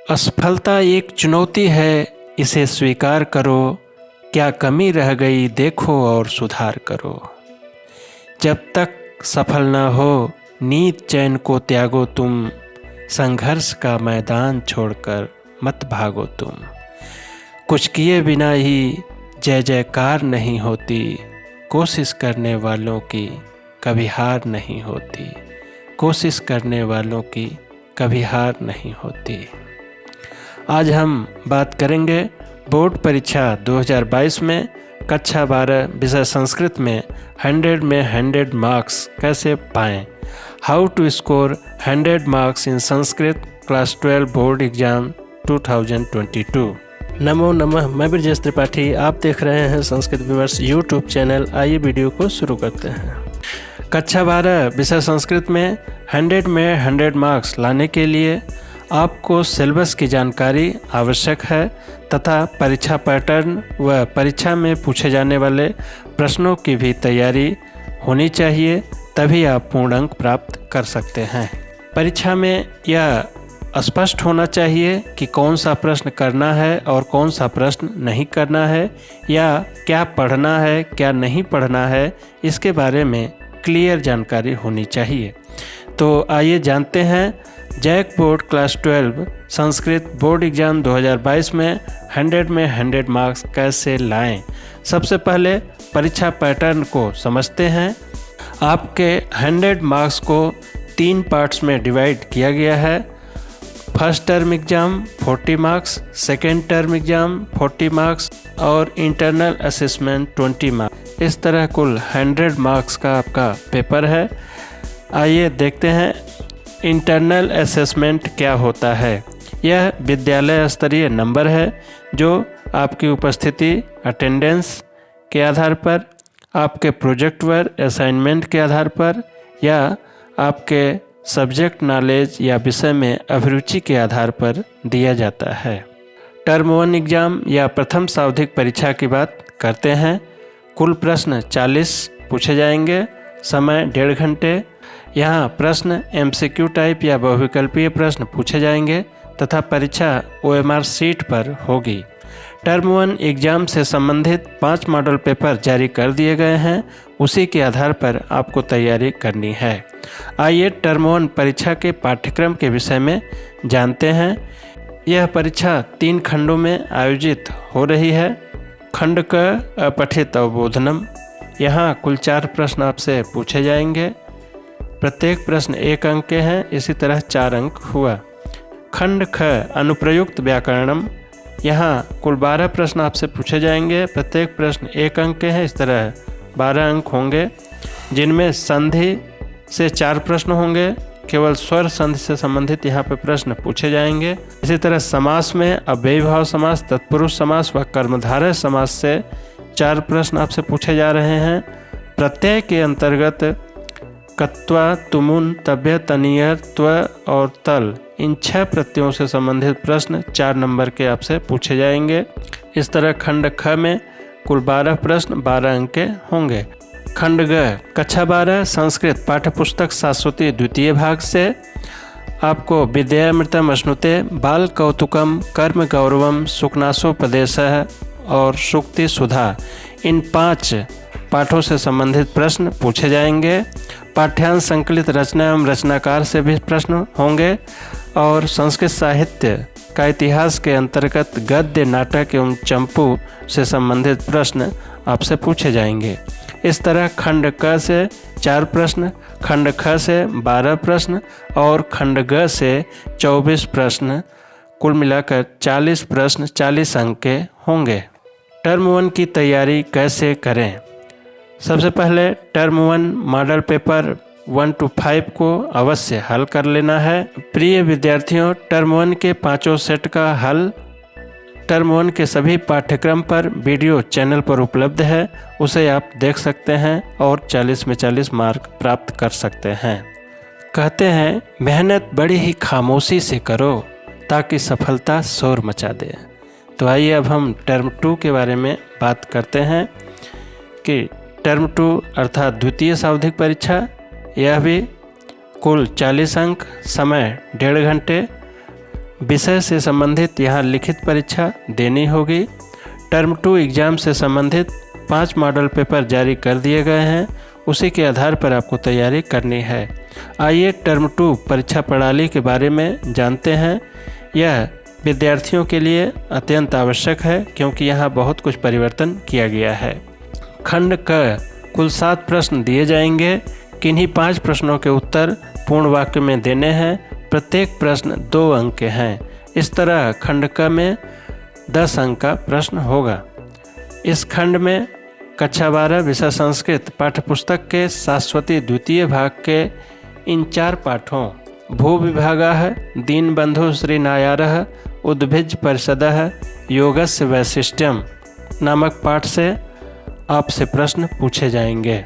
असफलता एक चुनौती है, इसे स्वीकार करो। क्या कमी रह गई देखो और सुधार करो। जब तक सफल न हो नींद चैन को त्यागो तुम। संघर्ष का मैदान छोड़कर मत भागो तुम। कुछ किए बिना ही जय जयकार नहीं होती। कोशिश करने वालों की कभी हार नहीं होती। कोशिश करने वालों की कभी हार नहीं होती। आज हम बात करेंगे बोर्ड परीक्षा 2022 में कक्षा 12 विषय संस्कृत में 100 में 100 मार्क्स कैसे पाएं। How to score 100 marks in Sanskrit class 12 board exam 2022। नमो नमः, मैं ब्रजेश त्रिपाठी, आप देख रहे हैं संस्कृत विमर्श यूट्यूब चैनल। आइए वीडियो को शुरू करते हैं। कक्षा 12 विषय संस्कृत में 100 में 100 मार्क्स लाने के लिए आपको सिलेबस की जानकारी आवश्यक है तथा परीक्षा पैटर्न व परीक्षा में पूछे जाने वाले प्रश्नों की भी तैयारी होनी चाहिए, तभी आप पूर्ण अंक प्राप्त कर सकते हैं। परीक्षा में यह स्पष्ट होना चाहिए कि कौन सा प्रश्न करना है और कौन सा प्रश्न नहीं करना है, या क्या पढ़ना है क्या नहीं पढ़ना है, इसके बारे में क्लियर जानकारी होनी चाहिए। तो आइए जानते हैं JAC board class 12 Sanskrit board exam 2022 में 100 में 100 मार्क्स कैसे लाएं। सबसे पहले परीक्षा पैटर्न को समझते हैं। आपके 100 मार्क्स को 3 पार्ट्स में डिवाइड किया गया है। First term exam 40 marks, second term exam 40 marks और इंटरनल असेसमेंट 20 मार्क्स। इस तरह कुल 100 मार्क्स का आपका पेपर है। आइए देखते हैं इंटरनल असेसमेंट क्या होता है। यह विद्यालय स्तरीय नंबर है जो आपकी उपस्थिति अटेंडेंस के आधार पर, आपके प्रोजेक्ट वर्क असाइनमेंट के आधार पर, या आपके सब्जेक्ट नॉलेज या विषय में अभिरुचि के आधार पर दिया जाता है। टर्म 1 एग्ज़ाम या प्रथम सावधिक परीक्षा की बात करते हैं। कुल प्रश्न 40 पूछे जाएंगे, समय 1.5 घंटे। यहाँ प्रश्न MCQ टाइप या बहुविकल्पीय प्रश्न पूछे जाएंगे तथा परीक्षा OMR सीट पर होगी। टर्म 1 एग्ज़ाम से संबंधित 5 मॉडल पेपर जारी कर दिए गए हैं, उसी के आधार पर आपको तैयारी करनी है। आइए टर्म 1 परीक्षा के पाठ्यक्रम के विषय में जानते हैं। यह परीक्षा 3 खंडों में आयोजित हो रही है। खंड क अपठित अवबोधनम। यहाँ कुल 4 प्रश्न आपसे पूछे जाएंगे, प्रत्येक प्रश्न 1 अंक के हैं, इसी तरह 4 अंक हुआ। खंड ख अनुप्रयुक्त व्याकरणम। यहाँ कुल 12 प्रश्न आपसे पूछे जाएंगे, प्रत्येक प्रश्न 1 अंक के हैं, इस तरह 12 अंक होंगे, जिनमें संधि से 4 प्रश्न होंगे। केवल स्वर संधि से संबंधित यहाँ पे प्रश्न पूछे जाएंगे। इसी तरह समास में अव्ययीभाव समास, तत्पुरुष समास व कर्मधारय समास से 4 प्रश्न आपसे पूछे जा रहे हैं। प्रत्यय के अंतर्गत कत्वा, तुमुन, तव्य, तनियर, त्व और तल, इन 6 प्रत्ययों से संबंधित प्रश्न 4 नंबर के आपसे पूछे जाएंगे। इस तरह खंड ख में कुल 12 प्रश्न 12 अंक के होंगे। खंड ग कक्षा 12 संस्कृत पाठ्यपुस्तक शाश्वती द्वितीय भाग से आपको विद्यामृतम अश्नुते, बाल कौतुकम, कर्म गौरवम, सुकनासोपदेशः और सूक्ति सुधा, इन 5 पाठों से संबंधित प्रश्न पूछे जाएंगे। पाठ्यांश संकलित रचना एवं रचनाकार से भी प्रश्न होंगे और संस्कृत साहित्य का इतिहास के अंतर्गत गद्य, नाटक एवं चंपू से संबंधित प्रश्न आपसे पूछे जाएंगे। इस तरह खंड क से 4 प्रश्न, खंड ख से 12 प्रश्न और खंड ग से 24 प्रश्न, कुल मिलाकर 40 प्रश्न 40 अंक के होंगे। टर्म 1 की तैयारी कैसे करें। सबसे पहले टर्म 1 मॉडल पेपर 1 to 5 को अवश्य हल कर लेना है। प्रिय विद्यार्थियों, टर्म 1 के 5 सेट का हल टर्म 1 के सभी पाठ्यक्रम पर वीडियो चैनल पर उपलब्ध है, उसे आप देख सकते हैं और 40 में 40 मार्क प्राप्त कर सकते हैं। कहते हैं मेहनत बड़ी ही खामोशी से करो ताकि सफलता शोर मचा दे। तो आइए अब हम टर्म 2 के बारे में बात करते हैं कि टर्म 2 अर्थात द्वितीय सावधिक परीक्षा, यह भी कुल 40 अंक, समय 1.5 घंटे विषय से संबंधित यहाँ लिखित परीक्षा देनी होगी। टर्म 2 एग्ज़ाम से संबंधित 5 मॉडल पेपर जारी कर दिए गए हैं, उसी के आधार पर आपको तैयारी करनी है। आइए टर्म 2 परीक्षा प्रणाली के बारे में जानते हैं। यह विद्यार्थियों के लिए अत्यंत आवश्यक है क्योंकि यहाँ बहुत कुछ परिवर्तन किया गया है। खंड क कुल 7 प्रश्न दिए जाएंगे। किन्हीं 5 प्रश्नों के उत्तर पूर्ण वाक्य में देने हैं। प्रत्येक प्रश्न 2 अंक के हैं। इस तरह खंड क में 10 अंक का प्रश्न होगा। इस खंड में कक्षा 12 विषय संस्कृत पाठ्यपुस्तक के शाश्वती द्वितीय भाग के इन 4 पाठों भू विभागः, दीनबंधु श्री नायारः, उद्भिज परिषदः, योगस्य वैशिष्ट्यम नामक पाठ से आपसे प्रश्न पूछे जाएंगे।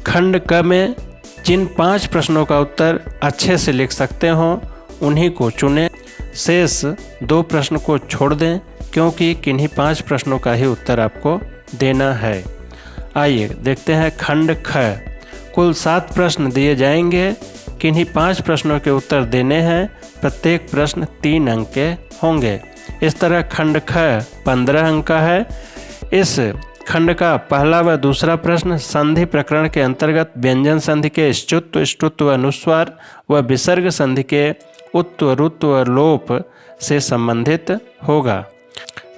खंड क में जिन 5 प्रश्नों का उत्तर अच्छे से लिख सकते हों उन्हीं को चुनें। शेष 2 प्रश्न को छोड़ दें क्योंकि किन्हीं 5 प्रश्नों का ही उत्तर आपको देना है। आइए देखते हैं खंड ख। कुल 7 प्रश्न दिए जाएंगे। किन्हीं 5 प्रश्नों के उत्तर देने हैं। प्रत्येक प्रश्न 3 अंक के होंगे। इस तरह खंड ख 15 अंक का है। इस खंड का पहला व दूसरा प्रश्न संधि प्रकरण के अंतर्गत व्यंजन संधि के श्चुत्व, ष्टुत्व, अनुस्वार व विसर्ग संधि के उत्व, रुत्व, लोप से संबंधित होगा।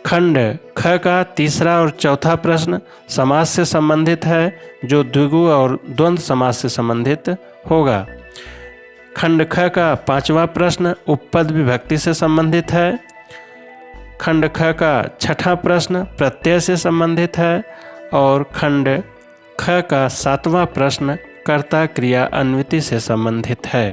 खंड ख का तीसरा और चौथा प्रश्न समास से संबंधित है, जो द्विगु और द्वंद्व समास से संबंधित होगा। खंड ख का 5वां प्रश्न उपपद विभक्ति से संबंधित है। खंड ख का 6ठा प्रश्न प्रत्यय से संबंधित है और खंड ख का 7वां प्रश्न कर्ता क्रिया अन्विति से संबंधित है।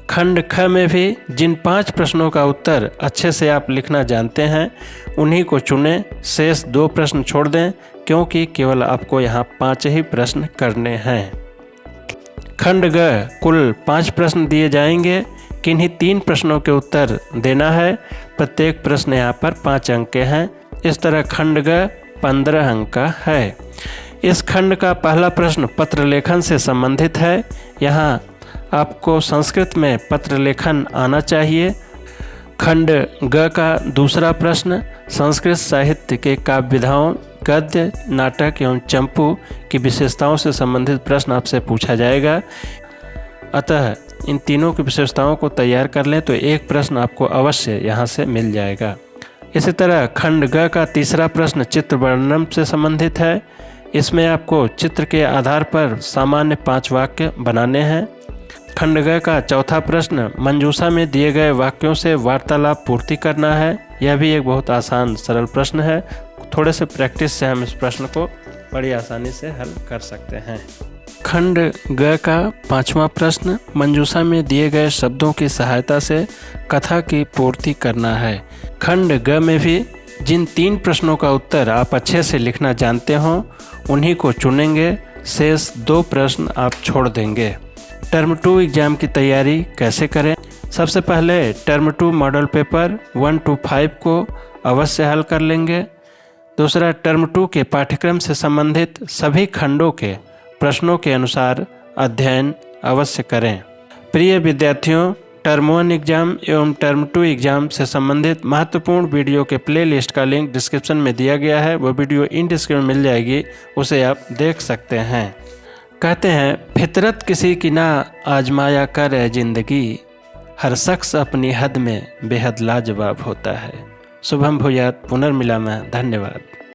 खंड ख में भी जिन 5 प्रश्नों का उत्तर अच्छे से आप लिखना जानते हैं उन्हीं को चुनें। शेष 2 प्रश्न छोड़ दें क्योंकि केवल आपको यहाँ 5 ही प्रश्न करने हैं। खंड ग कुल 5 प्रश्न दिए जाएंगे। किन्हीं 3 प्रश्नों के उत्तर देना है। प्रत्येक प्रश्न यहाँ पर 5 अंक के हैं। इस तरह खंड ग 15 अंक का है। इस खंड का पहला प्रश्न पत्र लेखन से संबंधित है। यहाँ आपको संस्कृत में पत्र लेखन आना चाहिए। खंड ग का दूसरा प्रश्न संस्कृत साहित्य के काव्य विधाओं, गद्य, नाटक एवं चंपू की विशेषताओं से संबंधित प्रश्न आपसे पूछा जाएगा। अतः इन तीनों की विशेषताओं को तैयार कर लें तो एक प्रश्न आपको अवश्य यहाँ से मिल जाएगा। इसी तरह खंड ग का तीसरा प्रश्न चित्र वर्णन से संबंधित है। इसमें आपको चित्र के आधार पर सामान्य 5 वाक्य बनाने हैं। खंड ग का चौथा प्रश्न मंजूषा में दिए गए वाक्यों से वार्तालाप पूर्ति करना है। यह भी एक बहुत आसान सरल प्रश्न है। थोड़े से प्रैक्टिस से हम इस प्रश्न को बड़ी आसानी से हल कर सकते हैं। खंड ग का 5वां प्रश्न मंजूषा में दिए गए शब्दों की सहायता से कथा की पूर्ति करना है। खंड ग में भी जिन 3 प्रश्नों का उत्तर आप अच्छे से लिखना जानते हों उन्हीं को चुनेंगे। शेष 2 प्रश्न आप छोड़ देंगे। टर्म 2 एग्ज़ाम की तैयारी कैसे करें? सबसे पहले टर्म 2 मॉडल पेपर 1 to 5 को अवश्य हल कर लेंगे। दूसरा, टर्म 2 के पाठ्यक्रम से संबंधित सभी खंडों के प्रश्नों के अनुसार अध्ययन अवश्य करें। प्रिय विद्यार्थियों, टर्म 1 एग्ज़ाम एवं टर्म 2 एग्ज़ाम से संबंधित महत्वपूर्ण वीडियो के प्लेलिस्ट का लिंक डिस्क्रिप्शन में दिया गया है। वह वीडियो इन डिस्क्रिप्शन में मिल जाएगी, उसे आप देख सकते हैं। कहते हैं फितरत किसी की ना आजमाया कर है जिंदगी, हर शख्स अपनी हद में बेहद लाजवाब होता है। शुभम भूयात। पुनर्मिलामः। धन्यवाद।